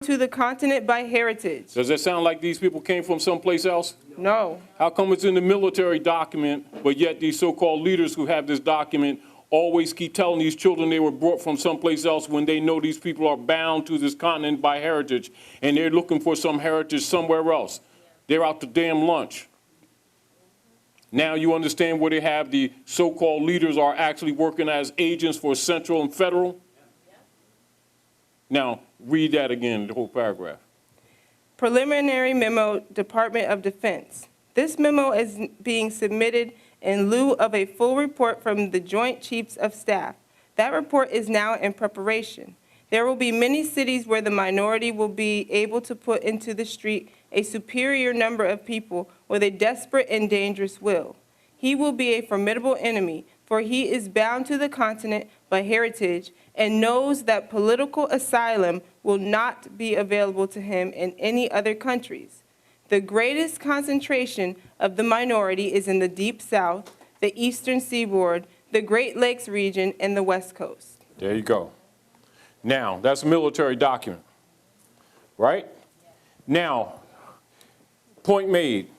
to the continent by heritage. Does that sound like these people came from someplace else? No. How come it's in the military document, but yet these so-called leaders who have this document always keep telling these children they were brought from someplace else when they know these people are bound to this continent by heritage, and they're looking for some heritage somewhere else? They're out to damn lunch. Now you understand where they have the so-called leaders are actually working as agents for central and federal? Now, read that again, the whole paragraph. Preliminary memo, Department of Defense. This memo is being submitted in lieu of a full report from the Joint Chiefs of Staff. That report is now in preparation. There will be many cities where the minority will be able to put into the street a superior number of people with a desperate and dangerous will. He will be a formidable enemy, for he is bound to the continent by heritage and knows that political asylum will not be available to him in any other countries. The greatest concentration of the minority is in the Deep South, the Eastern Seaboard, the Great Lakes region, and the West Coast. There you go. Now, that's a military document, right? Now, point made.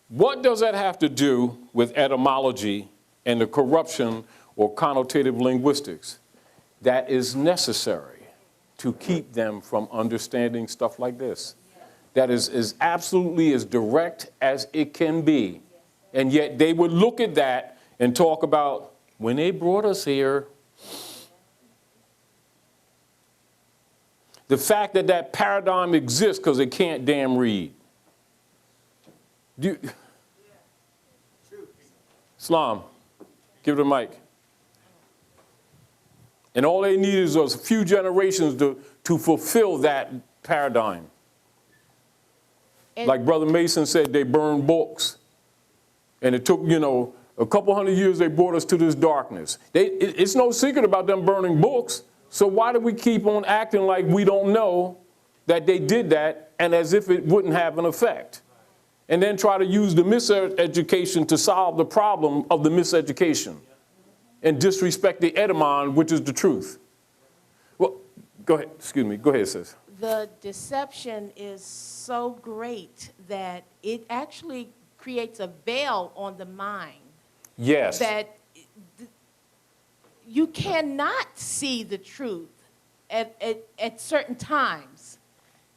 What does that have to do with etymology and the corruption or connotative linguistics that is necessary to keep them from understanding stuff like this? That is absolutely as direct as it can be. And yet they would look at that and talk about, when they brought us here, the fact that that paradigm exists because they can't damn read. Islam, give it a mic. And all they needed was a few generations to fulfill that paradigm. And like Brother Mason said, they burned books. And it took, a couple hundred years they brought us to this darkness. It's no secret about them burning books. So why do we keep on acting like we don't know that they did that and as if it wouldn't have an effect? And then try to use the miseducation to solve the problem of the miseducation and disrespect the etymon, which is the truth. Well, go ahead. Excuse me. Go ahead, sis. The deception is so great that it actually creates a veil on the mind. Yes. That you cannot see the truth at certain times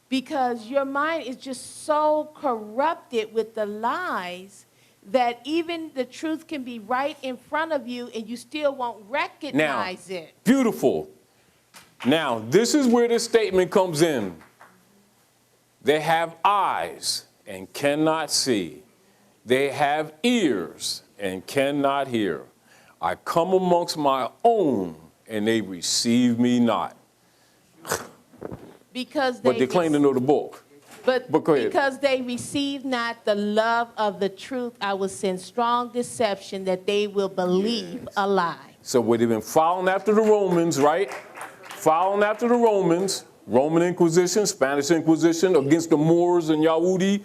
because your mind is just so corrupted with the lies that even the truth can be right in front of you and you still won't recognize it. Beautiful. Now, this is where this statement comes in. They have eyes and cannot see. They have ears and cannot hear. I come amongst my own, and they receive me not. Because but they claim to know the book. But go ahead. Because they receive not the love of the truth, I will send strong deception that they will believe a lie. So they've been following after the Romans, right? Following after the Romans, Roman Inquisition, Spanish Inquisition, against the Moors and Yahudi,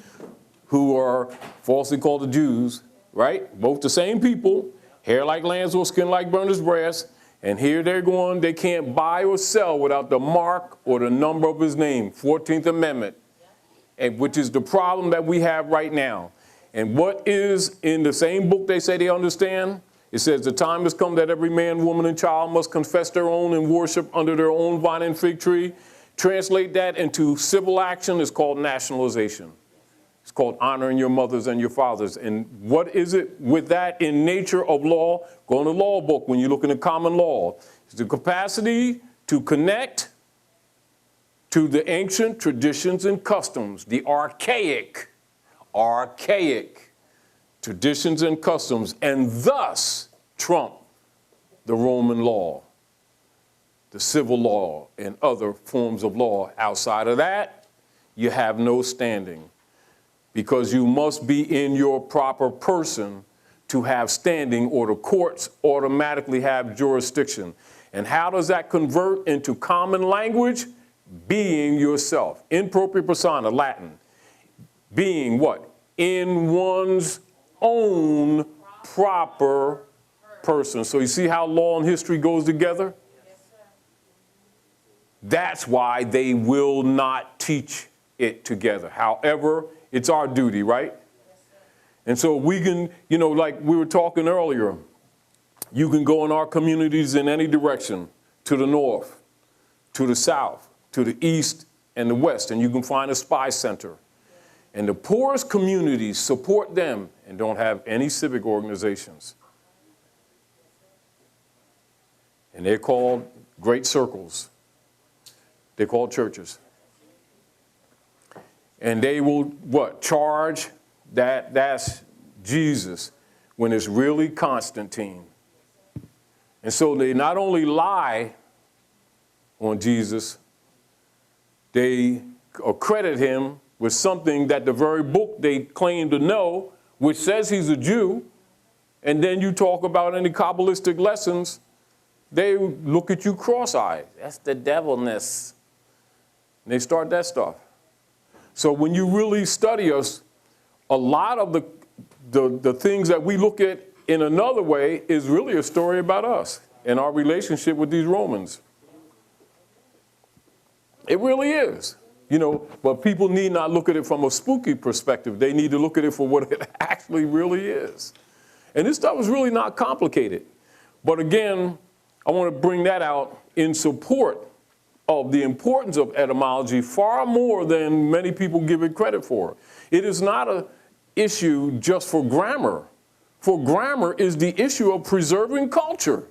who are falsely called the Jews, right? Both the same people. Hair like lamb's or skin like burnished brass. And here they're going, they can't buy or sell without the mark or the number of his name, 14th Amendment, and which is the problem that we have right now. And what is in the same book they say they understand? It says the time has come that every man, woman, and child must confess their own and worship under their own vine and fig tree. Translate that into civil action. It's called nationalization. It's called honoring your mothers and your fathers. And what is it with that in nature of law? Go in the law book when you look in the common law. It's the capacity to connect to the ancient traditions and customs, the archaic traditions and customs, and thus trump the Roman law, the civil law, and other forms of law. Outside of that, you have no standing. Because you must be in your proper person to have standing, or the courts automatically have jurisdiction. And how does that convert into common language? Being yourself. In propria persona, Latin. Being what? In one's own proper person. So you see how law and history goes together? That's why they will not teach it together. However, it's our duty, right? And so we can, like we were talking earlier, you can go in our communities in any direction, to the north, to the south, to the east and the west, and you can find a spy center. And the poorest communities support them and don't have any civic organizations. And they're called great circles. They're called churches. And they will, charge that's Jesus when it's really Constantine. And so they not only lie on Jesus, they accredit him with something that the very book they claim to know, which says he's a Jew, and then you talk about any Kabbalistic lessons, they look at you cross-eyed. That's the devilness. And they start that stuff. So when you really study us, a lot of the things that we look at in another way is really a story about us and our relationship with these Romans. It really is, but people need not look at it from a spooky perspective. They need to look at it for what it actually really is. And this stuff is really not complicated. But again, I want to bring that out in support of the importance of etymology far more than many people give it credit for. It is not an issue just for grammar. For grammar is the issue of preserving culture.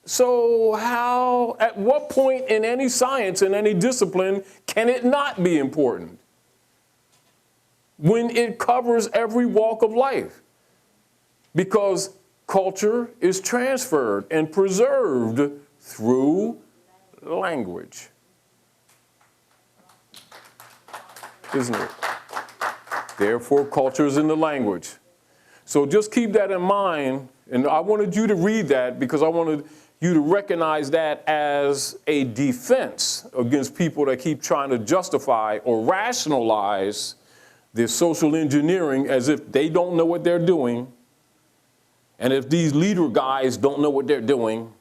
So at what point in any science, in any discipline, can it not be important? When it covers every walk of life. Because culture is transferred and preserved through language. Isn't it? Therefore, culture is in the language. So just keep that in mind. And I wanted you to read that because I wanted you to recognize that as a defense against people that keep trying to justify or rationalize this social engineering as if they don't know what they're doing. And if these leader guys don't know what they're doing,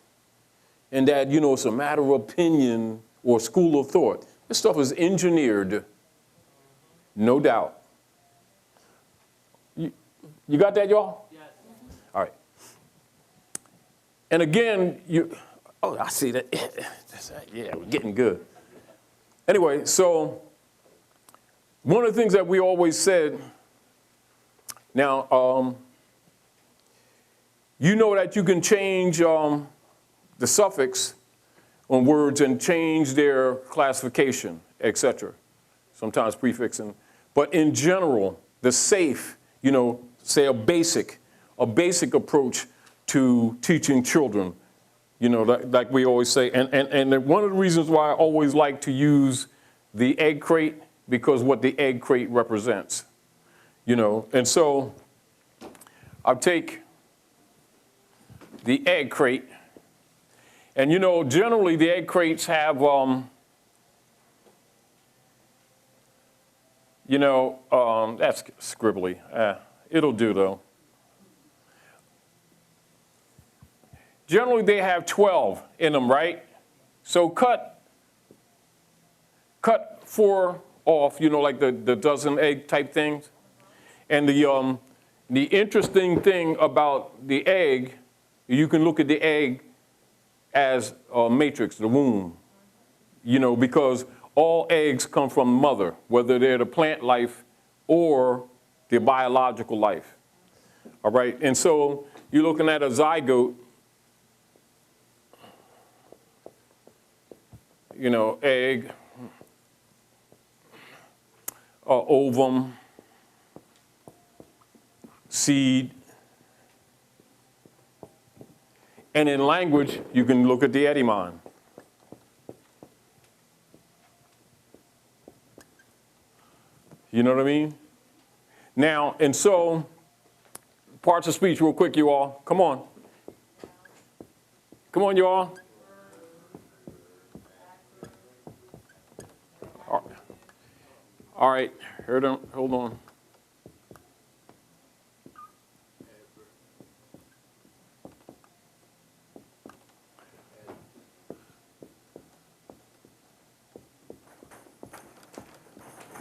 and that, it's a matter of opinion or school of thought. This stuff is engineered, no doubt. You got that, y'all? Yes. All right. And again, I see that. Yeah, we're getting good. Anyway, so one of the things that we always said, now, you know that you can change the suffix on words and change their classification, etc. Sometimes prefixing. But in general, the safe, say a basic approach to teaching children, like we always say. And one of the reasons why I always like to use the egg crate, because what the egg crate represents, And so I'll take the egg crate. And generally the egg crates have, that's scribbly. It'll do though. Generally they have 12 in them, right? So cut 4 off, like the dozen egg type things. And the interesting thing about the egg, you can look at the egg as a matrix, the womb, because all eggs come from mother, whether they're the plant life or the biological life. All right, and so you're looking at a zygote, egg, ovum, seed. And in language, you can look at the etymon. You know what I mean? Now, and so, parts of speech real quick, you all. Come on. Come on, you all. All right, hold on.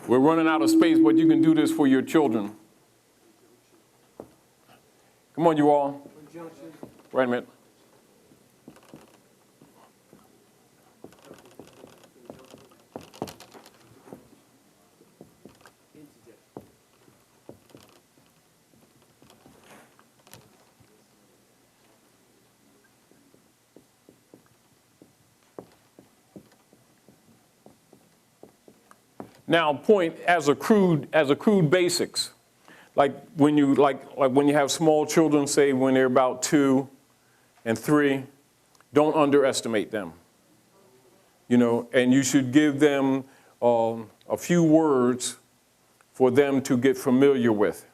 We're running out of space, but you can do this for your children. Come on, you all. Wait a minute. Now, point as a crude basics, like when you have small children, say when they're about 2 and 3, don't underestimate them. And you should give them a few words for them to get familiar with.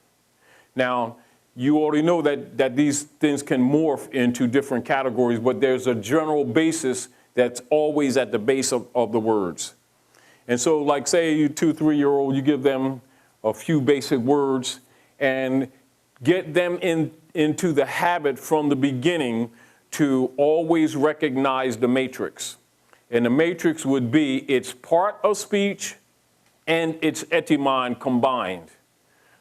Now, you already know that these things can morph into different categories, but there's a general basis that's always at the base of the words. And so, like, say you 2, 3-year-old, you give them a few basic words and get them into the habit from the beginning to always recognize the matrix. And the matrix would be its part of speech and its etymon combined.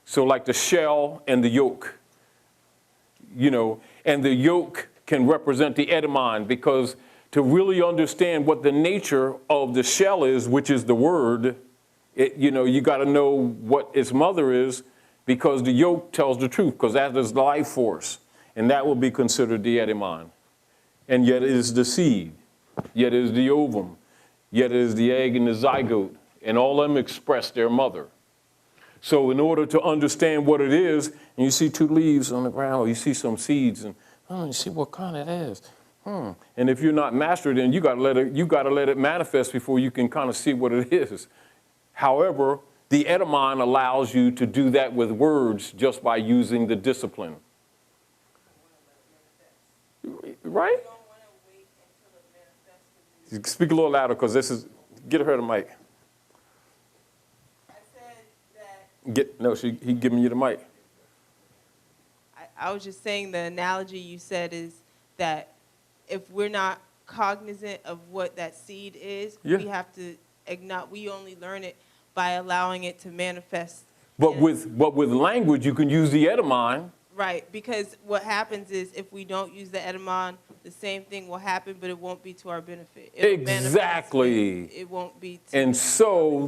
So like the shell and the yolk, and the yolk can represent the etymon, because to really understand what the nature of the shell is, which is the word, you got to know what its mother is, because the yolk tells the truth, because that is the life force, and that will be considered the etymon. And yet it is the seed, yet it is the ovum, yet it is the egg and the zygote, and all of them express their mother. So in order to understand what it is, and you see 2 leaves on the ground, or you see some seeds, and you see what kind it is. And if you're not mastered, then you got to let it manifest before you can kind of see what it is. However, the etymon allows you to do that with words just by using the discipline. Right? Speak a little louder, because get her the mic. I said that. He giving you the mic. I was just saying the analogy you said is that if we're not cognizant of what that seed is, we have to acknowledge. We only learn it by allowing it to manifest. But with language, you can use the etymon. Right, because what happens is if we don't use the etymon, the same thing will happen, but it won't be to our benefit. Exactly. It won't be. And so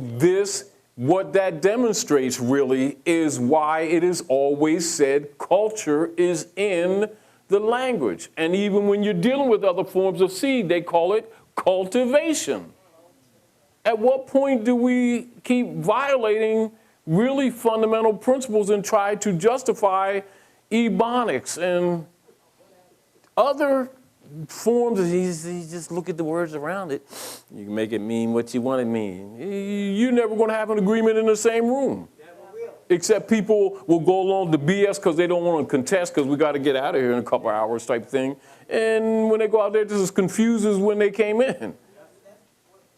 what that demonstrates really is why it is always said culture is in the language. And even when you're dealing with other forms of seed, they call it cultivation. At what point do we keep violating really fundamental principles and try to justify ebonics and other forms of, you just look at the words around it. You can make it mean what you want it to mean. You're never going to have an agreement in the same room. Except people will go along to BS because they don't want to contest, because we got to get out of here in a couple of hours type thing. And when they go out there, just as confused as when they came in.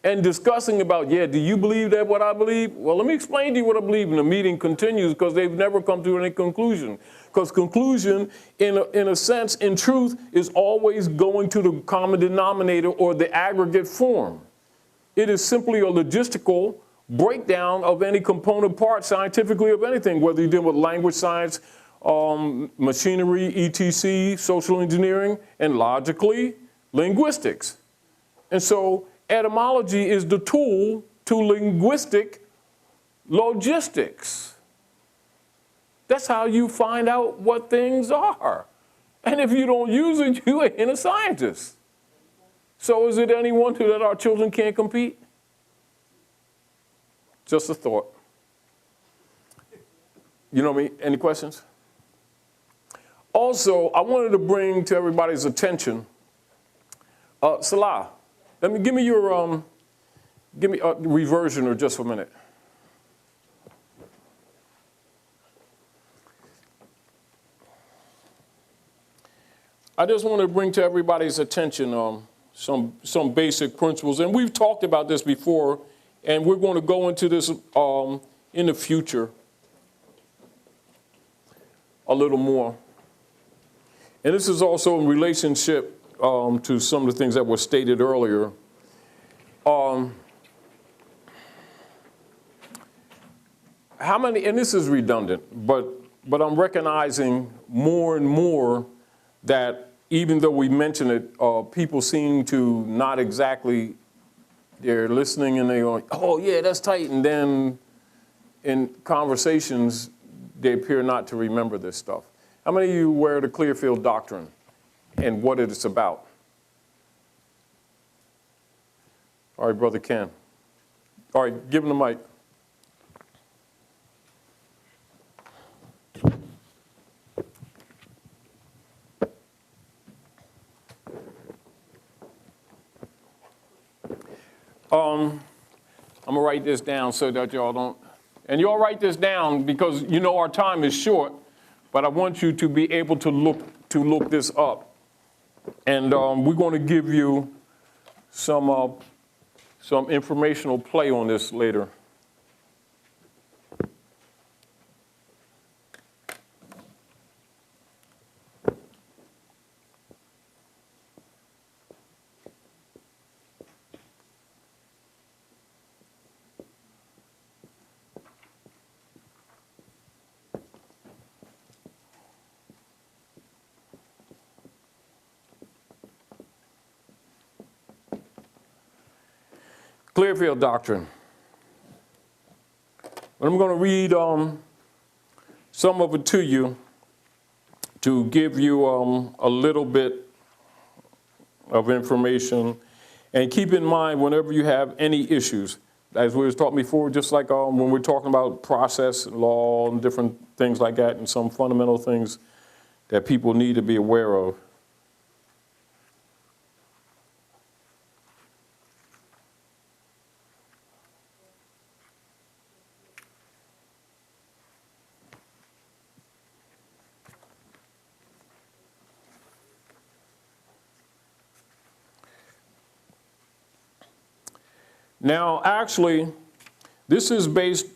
And discussing about, do you believe that what I believe? Well, let me explain to you what I believe. And the meeting continues because they've never come to any conclusion. Because conclusion, in a sense, in truth, is always going to the common denominator or the aggregate form. It is simply a logistical breakdown of any component part scientifically of anything, whether you deal with language science, machinery, etc., social engineering, and logically, linguistics. And so etymology is the tool to linguistic logistics. That's how you find out what things are. And if you don't use it, you ain't a scientist. So is it any wonder that our children can't compete? Just a thought. You know me? Any questions? Also, I wanted to bring to everybody's attention, Selah, give me your reversioner just for a minute. I just want to bring to everybody's attention some basic principles, and we've talked about this before, and we're going to go into this in the future a little more. And this is also in relationship to some of the things that were stated earlier. how many, and this is redundant, but I'm recognizing more and more that even though we mention it, people seem to not exactly, they're listening and they're going, oh yeah, that's tight. And then in conversations, they appear not to remember this stuff. How many of you aware of the Clearfield Doctrine and what it's about? All right, Brother Ken. All right, give him the mic. I'm gonna write this down so that y'all don't, and y'all write this down because you know our time is short, but I want you to be able to look this up. And we're gonna give you some informational play on this later. Clearfield Doctrine. I'm going to read some of it to you to give you a little bit of information. And keep in mind, whenever you have any issues, as we was talking before, just like when we're talking about process, law, and different things like that, and some fundamental things that people need to be aware of. Now, actually, this is based,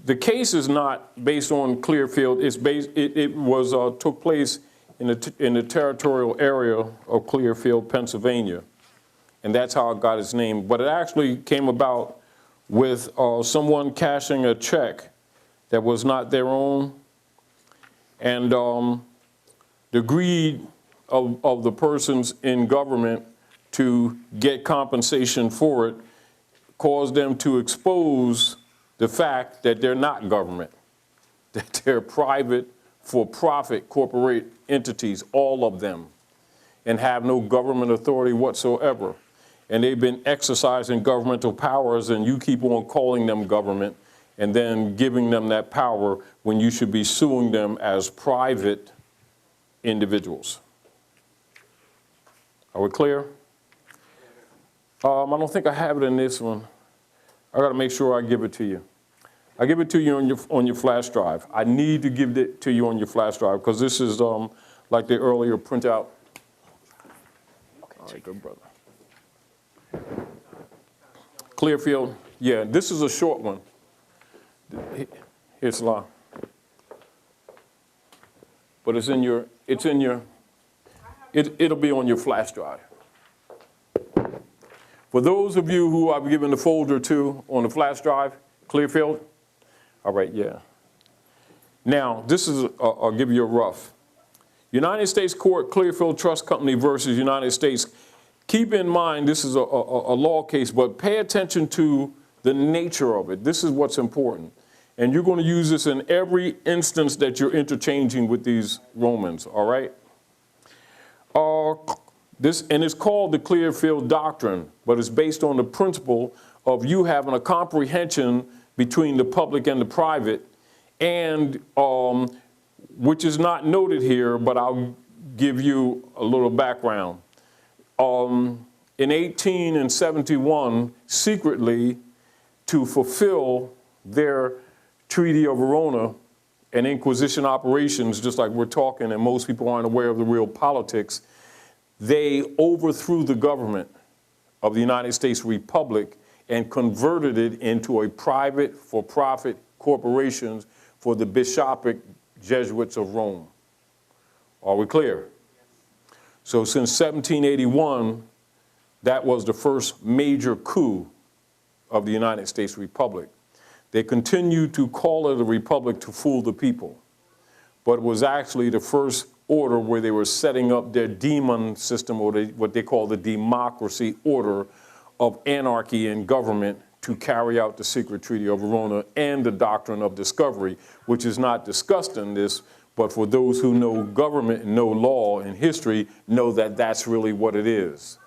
the case is not based on Clearfield. It's based, it was, took place in the territorial area of Clearfield, Pennsylvania. And that's how it got its name. But it actually came about with someone cashing a check that was not their own. And the greed of the persons in government to get compensation for it caused them to expose the fact that they're not government, that they're private, for-profit corporate entities, all of them, and have no government authority whatsoever. And they've been exercising governmental powers, and you keep on calling them government and then giving them that power when you should be suing them as private individuals. Are we clear? I don't think I have it in this one. I got to make sure I give it to you. I give it to you on your flash drive. I need to give it to you on your flash drive because this is like the earlier printout. All right, good brother. Clearfield, yeah, this is a short one. Here's Selah. But it'll be on your flash drive. For those of you who I've given the folder to on the flash drive, Clearfield, all right, yeah. Now, this is, I'll give you a rough. United States Court, Clearfield Trust Company versus United States. Keep in mind, this is a law case, but pay attention to the nature of it. This is what's important. And you're going to use this in every instance that you're interchanging with these Romans, all right? And it's called the Clearfield Doctrine, but it's based on the principle of you having a comprehension between the public and the private, and which is not noted here, but I'll give you a little background. In 1871, secretly, to fulfill their Treaty of Verona and Inquisition operations, just like we're talking, and most people aren't aware of the real politics, they overthrew the government of the United States Republic and converted it into a private, for-profit corporation for the bishopric Jesuits of Rome. Are we clear? So since 1781, that was the first major coup of the United States Republic. They continue to call it a republic to fool the people. But it was actually the first order where they were setting up their demon system, or what they call the democracy order of anarchy in government, to carry out the secret treaty of Verona and the doctrine of discovery, which is not discussed in this, but for those who know government and know law and history, know that that's really what it is.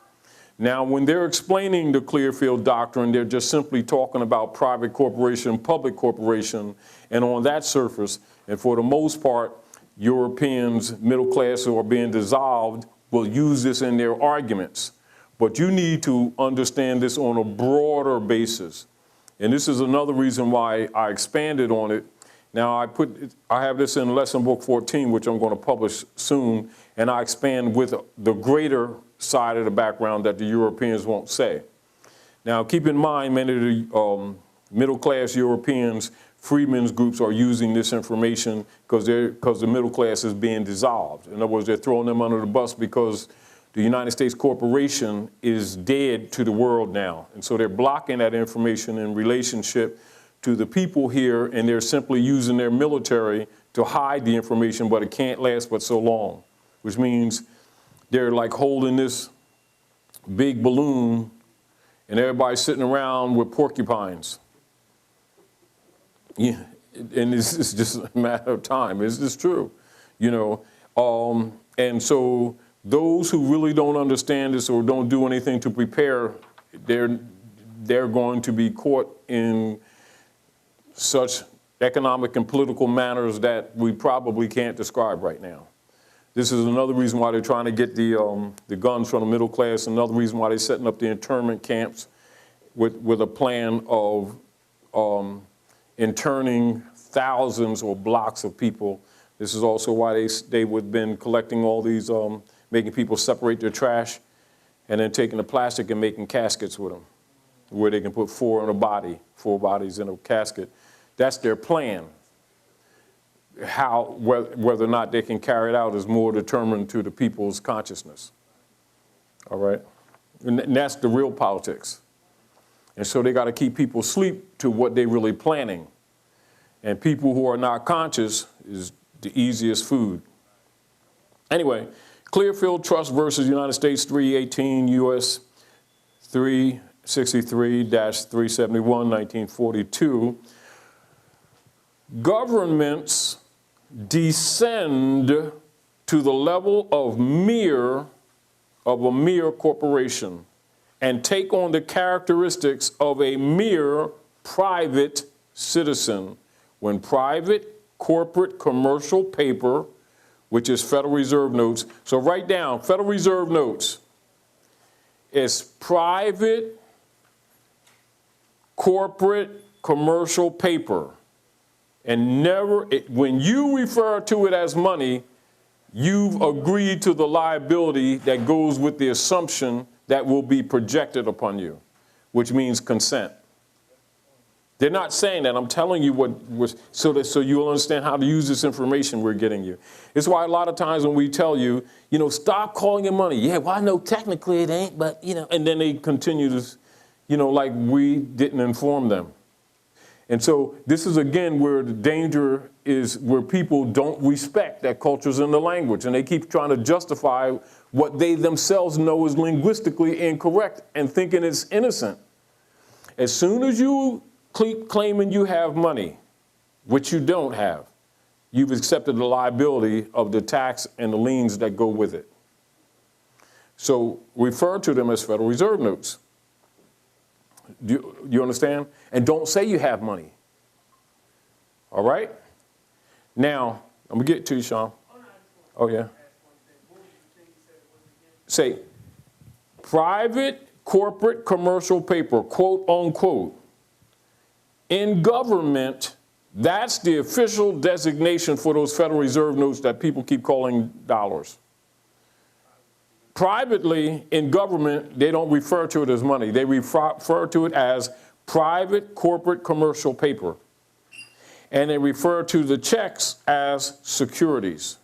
Now, when they're explaining the Clearfield Doctrine, they're just simply talking about private corporation, public corporation, and on that surface, and for the most part, Europeans, middle class who are being dissolved, will use this in their arguments. But you need to understand this on a broader basis. And this is another reason why I expanded on it. Now, I have this in lesson book 14, which I'm going to publish soon, and I expand with the greater side of the background that the Europeans won't say. Now, keep in mind, many of the middle-class Europeans, freedmen's groups are using this information because the middle class is being dissolved. In other words, they're throwing them under the bus because the United States corporation is dead to the world now. And so they're blocking that information in relationship to the people here, and they're simply using their military to hide the information, but it can't last but so long, which means they're like holding this big balloon and everybody's sitting around with porcupines. Yeah, and it's just a matter of time. It's just true, you know. And so those who really don't understand this or don't do anything to prepare, they're going to be caught in such economic and political manners that we probably can't describe right now. This is another reason why they're trying to get the guns from the middle class, another reason why they're setting up the internment camps with a plan of interning thousands or blocks of people. This is also why they would have been collecting all these, making people separate their trash and then taking the plastic and making caskets with them, where they can put four bodies in a casket. That's their plan. Whether or not they can carry it out is more determined to the people's consciousness. All right? And that's the real politics. And so they got to keep people asleep to what they're really planning. And people who are not conscious is the easiest food. Anyway, Clearfield Trust versus United States 318 U.S. 363-371, 1942. Governments descend to the level of a mere corporation and take on the characteristics of a mere private citizen when private, corporate, commercial paper, which is Federal Reserve notes. So write down, Federal Reserve notes is private, corporate, commercial paper. And when you refer to it as money, you've agreed to the liability that goes with the assumption that will be projected upon you, which means consent. They're not saying that. I'm telling you what was so you'll understand how to use this information we're getting you. It's why a lot of times when we tell you, stop calling it money. Yeah, well, I know technically it ain't, but, and then they continue to, like we didn't inform them. And so this is, again, where the danger is, where people don't respect that culture's in the language, and they keep trying to justify what they themselves know is linguistically incorrect and thinking it's innocent. As soon as you claiming you have money, which you don't have, you've accepted the liability of the tax and the liens that go with it. So refer to them as Federal Reserve notes. Do you understand? And don't say you have money. All right? Now, I'm going to get to you, Sean. Oh, yeah. Say, private, corporate, commercial paper, quote, unquote. In government, that's the official designation for those Federal Reserve notes that people keep calling dollars. Privately, in government, they don't refer to it as money. They refer to it as private, corporate, commercial paper. And they refer to the checks as securities.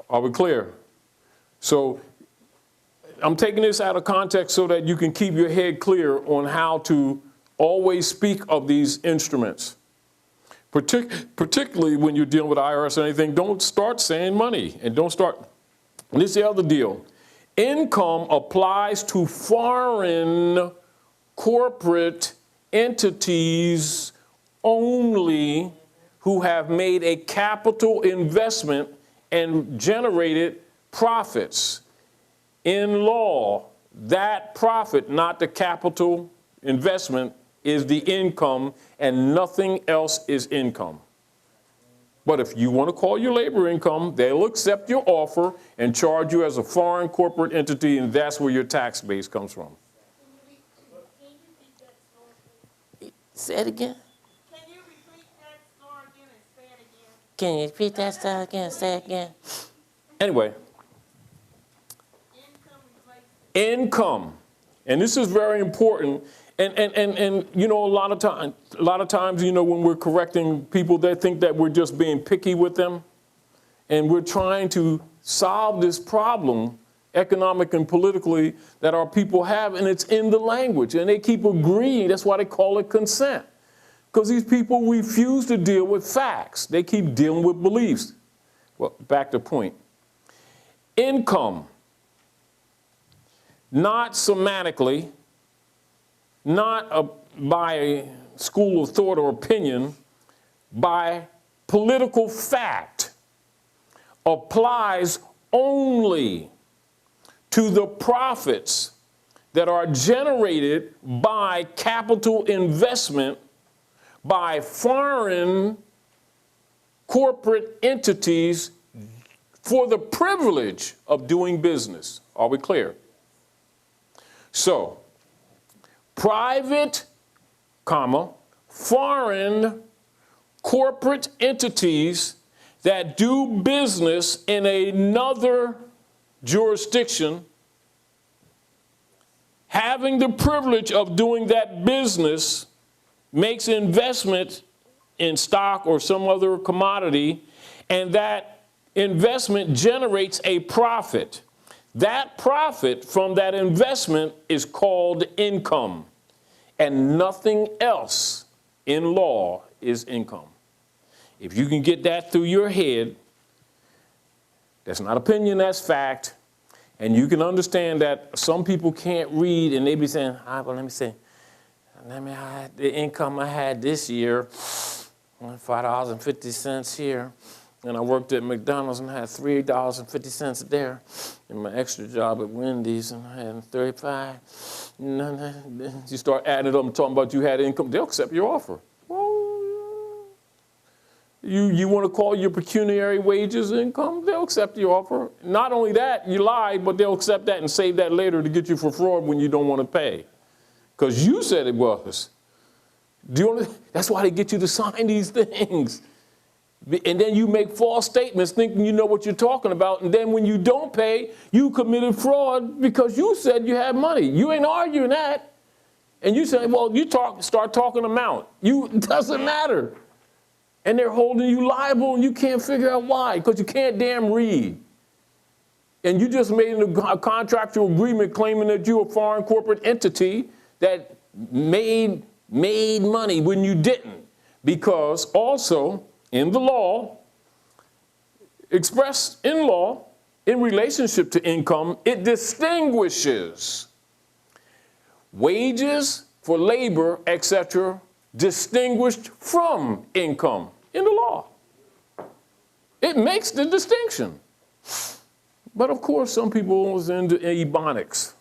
Are we clear? So I'm taking this out of context so that you can keep your head clear on how to always speak of these instruments. Particularly when you're dealing with IRS or anything, don't start saying money and don't start. And this is the other deal. Income applies to foreign corporate entities only who have made a capital investment and generated profits. In law, that profit, not the capital investment, is the income, and nothing else is income. But if you want to call your labor income, they'll accept your offer and charge you as a foreign corporate entity, and that's where your tax base comes from. Say it again. Can you repeat that story again and say it again? Can you repeat that stuff again? Say it again. Anyway, income. And this is very important. And you know, a lot of times, you know, when we're correcting people, they think that we're just being picky with them. And we're trying to solve this problem, economic and politically, that our people have, and it's in the language. And they keep agreeing. That's why they call it consent. Because these people refuse to deal with facts. They keep dealing with beliefs. Well, back to point. Income. Not semantically, not by a school of thought or opinion, by political fact, applies only to the profits that are generated by capital investment by foreign corporate entities for the privilege of doing business. Are we clear? So, private, foreign corporate entities that do business in another jurisdiction, having the privilege of doing that business, makes investment in stock or some other commodity, and that investment generates a profit. That profit from that investment is called income, and nothing else in law is income. If you can get that through your head, that's not opinion, that's fact, and you can understand that some people can't read and they be saying, well, let me see, the income I had this year, $5.50 here. And I worked at McDonald's and I had $3.50 there. And my extra job at Wendy's and I had 35. You start adding it up and talking about you had income, they'll accept your offer. Well, you want to call your pecuniary wages income, they'll accept your offer. Not only that, you lied, but they'll accept that and save that later to get you for fraud when you don't want to pay. Because you said it was. That's why they get you to sign these things. And then you make false statements thinking you know what you're talking about. And then when you don't pay, you committed fraud because you said you had money. You ain't arguing that. And you say, well, start talking amount. It doesn't matter. And they're holding you liable and you can't figure out why, because you can't damn read. And you just made a contractual agreement claiming that you're a foreign corporate entity that made money when you didn't. Because also, in the law, expressed in law, in relationship to income, it distinguishes wages for labor, etc., distinguished from income in the law. It makes the distinction. But of course, some people was into ebonics.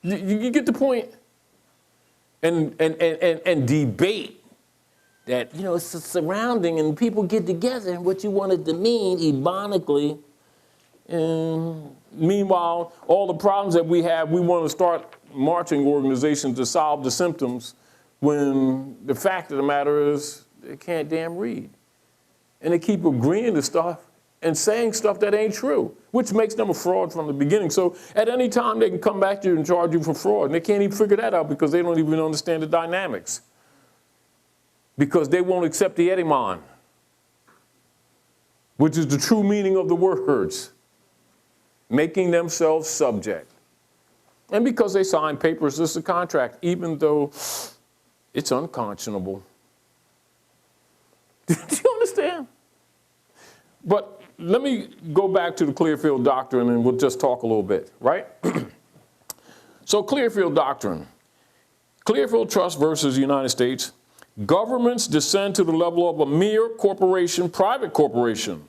You get the point? And debate that, you know, it's a surrounding and people get together and what you wanted to mean ebonically. And meanwhile, all the problems that we have, we want to start marching organizations to solve the symptoms when the fact of the matter is they can't damn read. And they keep agreeing to stuff and saying stuff that ain't true, which makes them a fraud from the beginning. So at any time, they can come back to you and charge you for fraud. And they can't even figure that out because they don't even understand the dynamics. Because they won't accept the etymon, which is the true meaning of the words. making themselves subject. And because they sign papers, it's a contract, even though it's unconscionable. Do you understand? But let me go back to the Clearfield Doctrine and we'll just talk a little bit, right? So Clearfield Doctrine. Clearfield Trust versus United States. Governments descend to the level of a mere corporation, private corporation,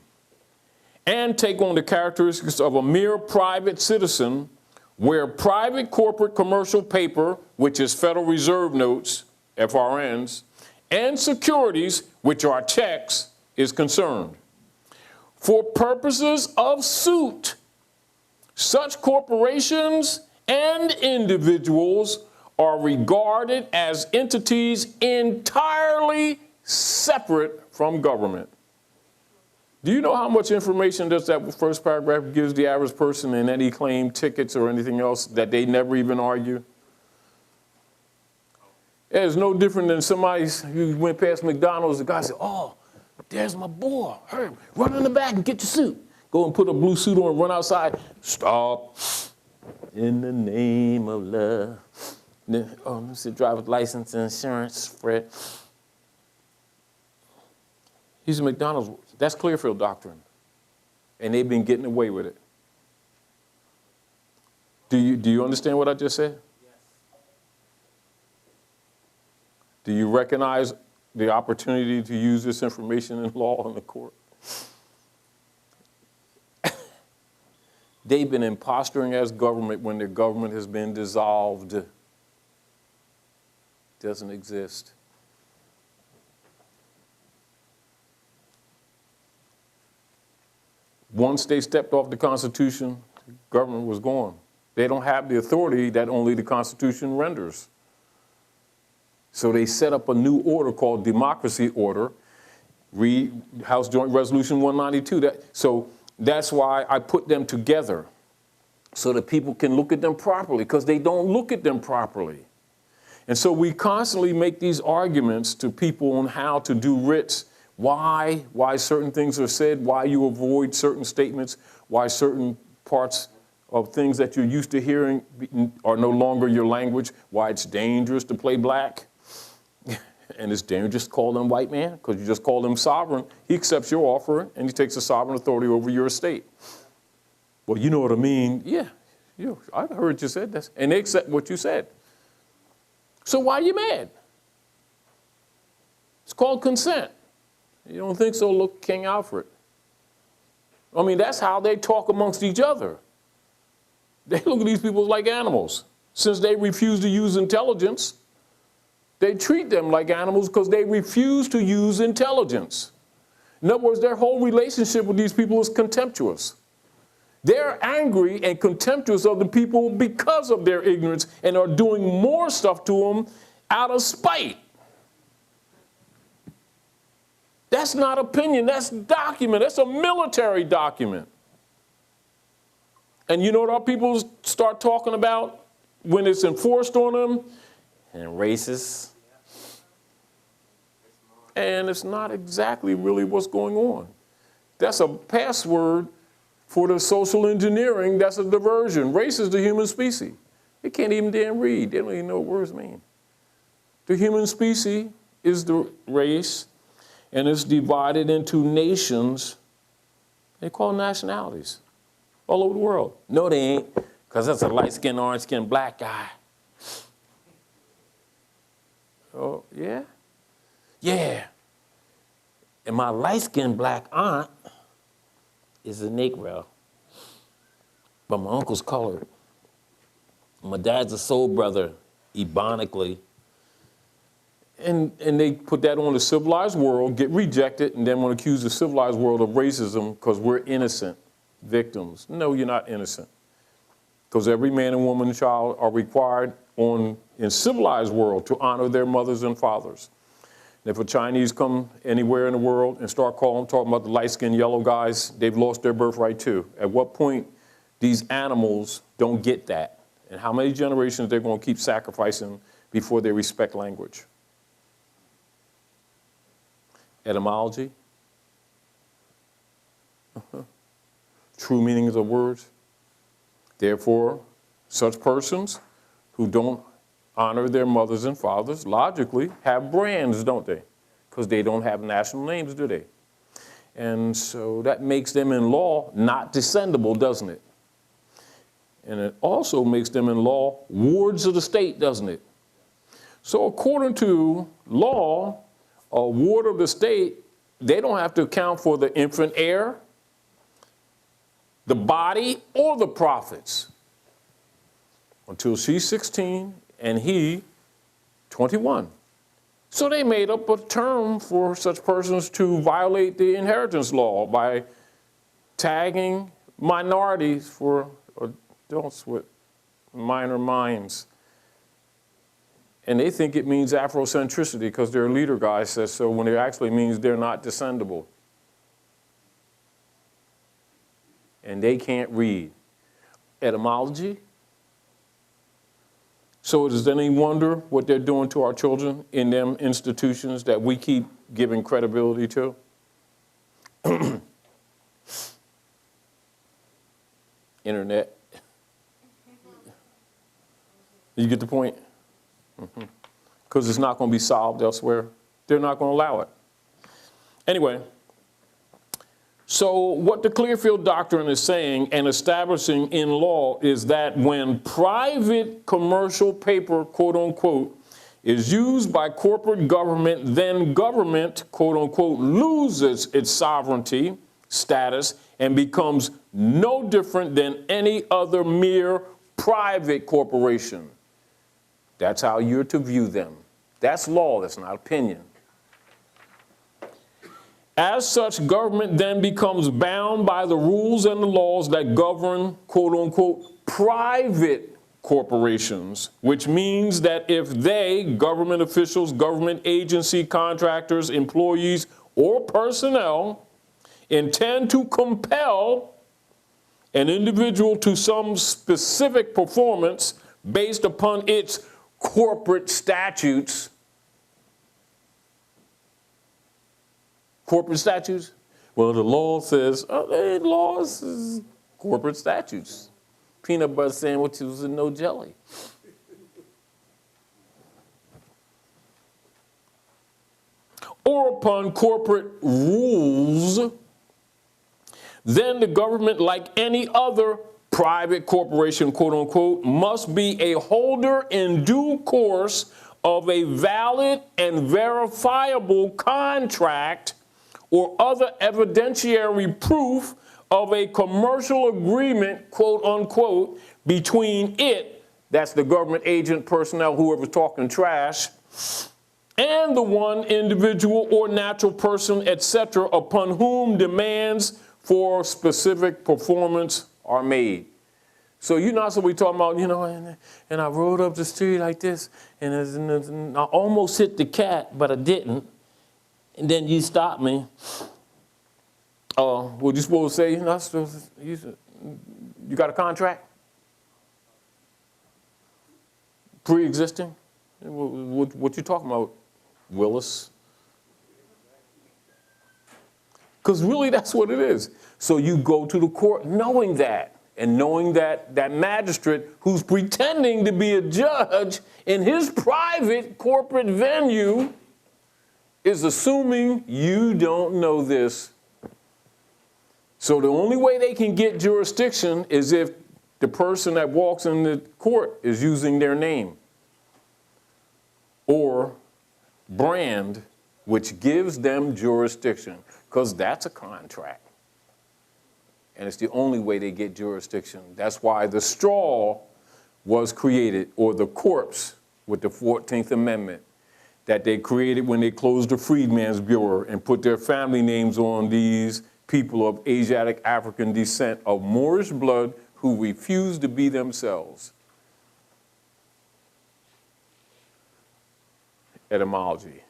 and take on the characteristics of a mere private citizen, where private corporate commercial paper, which is Federal Reserve notes, FRNs, and securities, which are checks, is concerned. For purposes of suit, such corporations and individuals are regarded as entities entirely separate from government. Do you know how much information does that first paragraph gives the average person in any claim, tickets, or anything else that they never even argue? It's no different than somebody who went past McDonald's, the guy said, oh, there's my boy. Hurry, run in the back and get your suit. Go and put a blue suit on and run outside. Stop. In the name of love. Let me see, driver's license, insurance, Fred. He's at McDonald's. That's Clearfield Doctrine. And they've been getting away with it. Do you understand what I just said? Yes. Do you recognize the opportunity to use this information in law in the court? They've been imposturing as government when their government has been dissolved. Doesn't exist. Once they stepped off the Constitution, the government was gone. They don't have the authority that only the Constitution renders. So they set up a new order called Democracy Order. Read House Joint Resolution 192. So that's why I put them together, so that people can look at them properly, because they don't look at them properly. And so we constantly make these arguments to people on how to do writs, why certain things are said, why you avoid certain statements, why certain parts of things that you're used to hearing are no longer your language, why it's dangerous to play black. And it's dangerous to call them white man, because you just call him sovereign. He accepts your offer and he takes a sovereign authority over your estate. Well, you know what I mean? Yeah, I heard you said this. And they accept what you said. So why are you mad? It's called consent. You don't think so? Look, King Alfred. I mean, that's how they talk amongst each other. They look at these people like animals. Since they refuse to use intelligence, they treat them like animals because they refuse to use intelligence. In other words, their whole relationship with these people is contemptuous. They're angry and contemptuous of the people because of their ignorance and are doing more stuff to them out of spite. That's not opinion, that's document. That's a military document. And you know what our people start talking about when it's enforced on them? And racist. And it's not exactly really what's going on. That's a password for the social engineering. That's a diversion. Race is the human species. They can't even damn read. They don't even know what words mean. The human species is the race, and it's divided into nations. They call nationalities all over the world. No, they ain't, because that's a light-skinned, orange-skinned black guy. Oh, yeah? Yeah. And my light-skinned black aunt is a Negro, but my uncle's colored. My dad's a soul brother, ebonically. And they put that on the civilized world, get rejected, and then want to accuse the civilized world of racism because we're innocent victims. No, you're not innocent. Because every man and woman and child are required in civilized world to honor their mothers and fathers. And if a Chinese come anywhere in the world and start talking about the light-skinned yellow guys, they've lost their birthright too. At what point these animals don't get that? And how many generations they're going to keep sacrificing before they respect language? Etymology. True meanings of words. Therefore, such persons who don't honor their mothers and fathers logically have brands, don't they? Because they don't have national names, do they? And so that makes them in law not descendable, doesn't it? And it also makes them in law wards of the state, doesn't it? So according to law, a ward of the state, they don't have to account for the infant heir, the body, or the profits until she's 16 and he 21. So they made up a term for such persons to violate the inheritance law by tagging minorities for adults with minor minds. And they think it means Afrocentricity because their leader guy says so, when it actually means they're not descendable. And they can't read. Etymology. So is it any wonder what they're doing to our children in them institutions that we keep giving credibility to? Internet. You get the point? Because it's not going to be solved elsewhere. They're not going to allow it. Anyway, so what the Clearfield Doctrine is saying and establishing in law is that when private commercial paper, quote unquote, is used by corporate government, then government, quote unquote, loses its sovereignty status and becomes no different than any other mere private corporation. That's how you're to view them. That's law, that's not opinion. As such, government then becomes bound by the rules and the laws that govern, quote unquote, private corporations, which means that if they, government officials, government agency, contractors, employees, or personnel, intend to compel an individual to some specific performance based upon its corporate statutes. Corporate statutes? Well, the law says, laws is corporate statutes. Peanut butter sandwiches and no jelly. Or upon corporate rules, then the government, like any other private corporation, quote unquote, must be a holder in due course of a valid and verifiable contract or other evidentiary proof of a commercial agreement, quote unquote, between it, that's the government agent, personnel, whoever's talking trash, and the one individual or natural person, etc., upon whom demands for specific performance are made. So you're not supposed to be talking about, and I rode up the street like this, and I almost hit the cat, but I didn't. And then you stopped me. What you supposed to say? You got a contract? Pre-existing? What you talking about, Willis? Because really that's what it is. So you go to the court knowing that, and knowing that that magistrate who's pretending to be a judge in his private corporate venue is assuming you don't know this. So the only way they can get jurisdiction is if the person that walks in the court is using their name or brand, which gives them jurisdiction, because that's a contract. And it's the only way they get jurisdiction. That's why the straw was created, or the corpse with the 14th Amendment, that they created when they closed the Freedmen's Bureau and put their family names on these people of Asiatic African descent of Moorish blood who refused to be themselves. Etymology.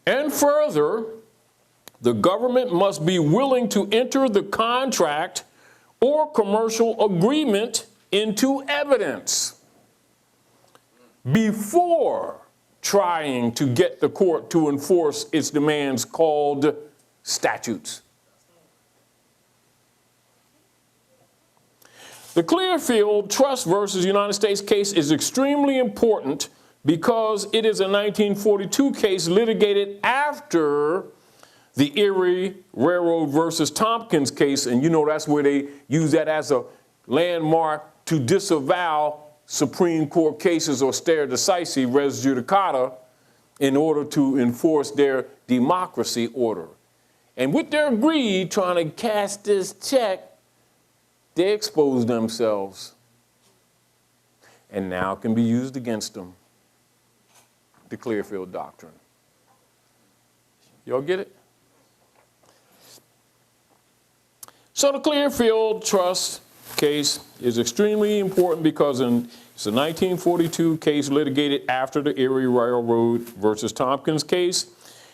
And further, the government must be willing to enter the contract or commercial agreement into evidence before trying to get the court to enforce its demands, called statutes. The Clearfield Trust versus United States case is extremely important because it is a 1942 case litigated after the Erie Railroad versus Tompkins case, and you know that's where they use that as a landmark to disavow Supreme Court cases or stare decisis, res judicata, in order to enforce their democracy order. And with their greed, trying to cash this check, they exposed themselves. And now it can be used against them. The Clearfield Doctrine. Y'all get it? So the Clearfield Trust case is extremely important because it's a 1942 case litigated after the Erie Railroad versus Tompkins case,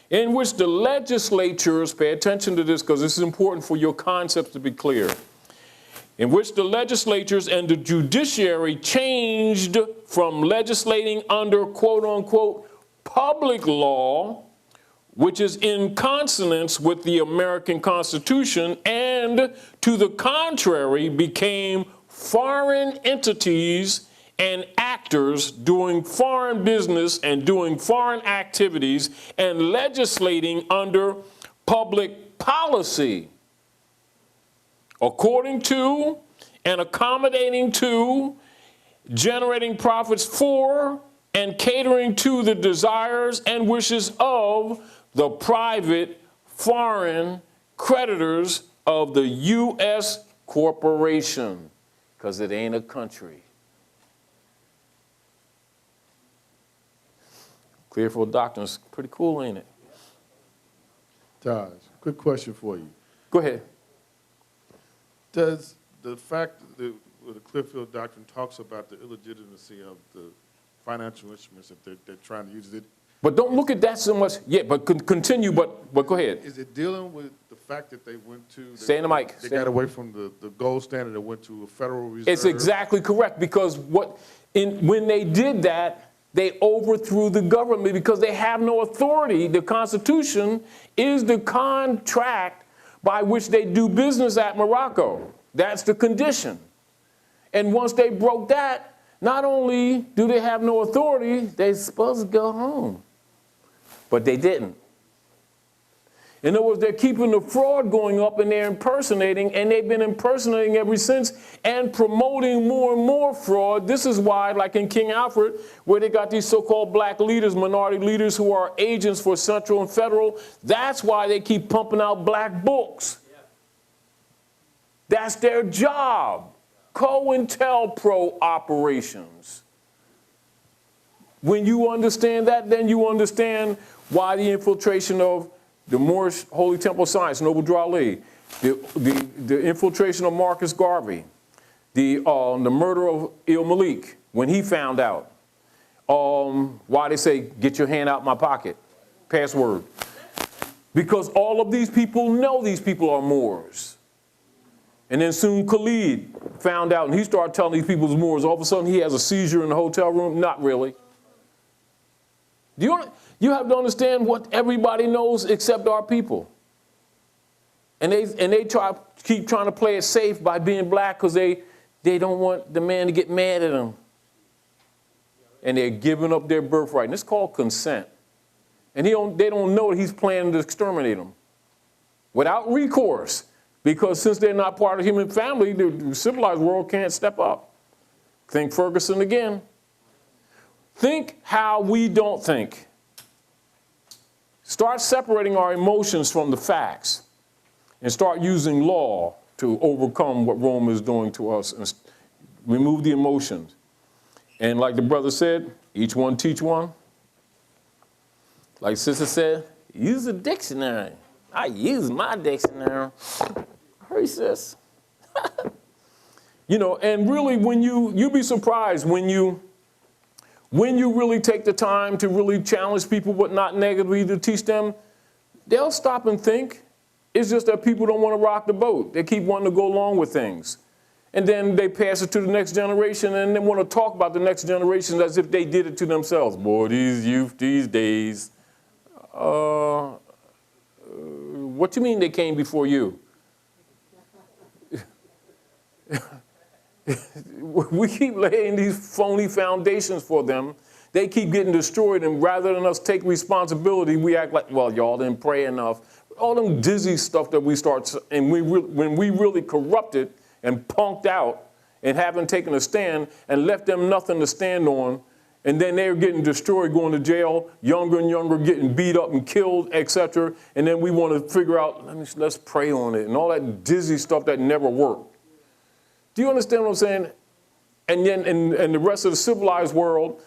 in which the legislatures, pay attention to this because this is important for your concepts to be clear, in which the legislatures and the judiciary changed from legislating under quote unquote public law, which is in consonance with the American Constitution, and to the contrary became foreign entities and actors doing foreign business and doing foreign activities and legislating under public policy, according to and accommodating to, generating profits for, and catering to the desires and wishes of the private foreign creditors of the U.S. corporation, because it ain't a country. Clearfield Doctrine is pretty cool, ain't it? Taj, quick question for you. Go ahead. Does the fact that the Clearfield Doctrine talks about the illegitimacy of the financial instruments that they're trying to use it? But don't look at that so much yet, but continue, but go ahead. Is it dealing with the fact that they went to... Stay in the mic. They got away from the gold standard and went to a Federal Reserve? It's exactly correct, because when they did that, they overthrew the government because they have no authority. The Constitution is the contract by which they do business at Morocco. That's the condition. And once they broke that, not only do they have no authority, they're supposed to go home. But they didn't. In other words, they're keeping the fraud going up and they're impersonating, and they've been impersonating ever since and promoting more and more fraud. This is why, like in King Alfred, where they got these so-called black leaders, minority leaders who are agents for Central and Federal, that's why they keep pumping out black books. That's their job. COINTELPRO operations. When you understand that, then you understand why the infiltration of the Moorish Holy Temple Science, Noble Drew Ali, the infiltration of Marcus Garvey, the murder of Il Malik, when he found out, why they say, get your hand out my pocket, password. Because all of these people know these people are Moors. And then soon Khalid found out, and he started telling these people Moors. All of a sudden, he has a seizure in the hotel room. Not really. You have to understand what everybody knows except our people. And they keep trying to play it safe by being black because they don't want the man to get mad at them. And they're giving up their birthright. And it's called consent. And they don't know that he's planning to exterminate them without recourse. Because since they're not part of the human family, the civilized world can't step up. Think Ferguson again. Think how we don't think. Start separating our emotions from the facts and start using law to overcome what Rome is doing to us and remove the emotions. And like the brother said, each one teach one. Like sister said, use a dictionary. I use my dictionary. Hurry, sis. You know, and really when you'll be surprised when you really take the time to really challenge people, but not negatively, to teach them, they'll stop and think. It's just that people don't want to rock the boat. They keep wanting to go along with things. And then they pass it to the next generation, and they want to talk about the next generation as if they did it to themselves. Boy, these youth these days. What you mean they came before you? We keep laying these phony foundations for them. They keep getting destroyed, and rather than us take responsibility, we act like, well, y'all didn't pray enough. All them dizzy stuff that we start, and when we really corrupted and punked out and haven't taken a stand and left them nothing to stand on, and then they're getting destroyed, going to jail, younger and younger, getting beat up and killed, etc. And then we want to figure out, let's pray on it, and all that dizzy stuff that never worked. Do you understand what I'm saying? And then in the rest of the civilized world,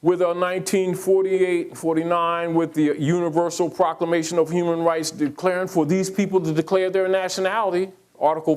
with our 1948, 49, with the Universal Proclamation of Human Rights declaring for these people to declare their nationality, Article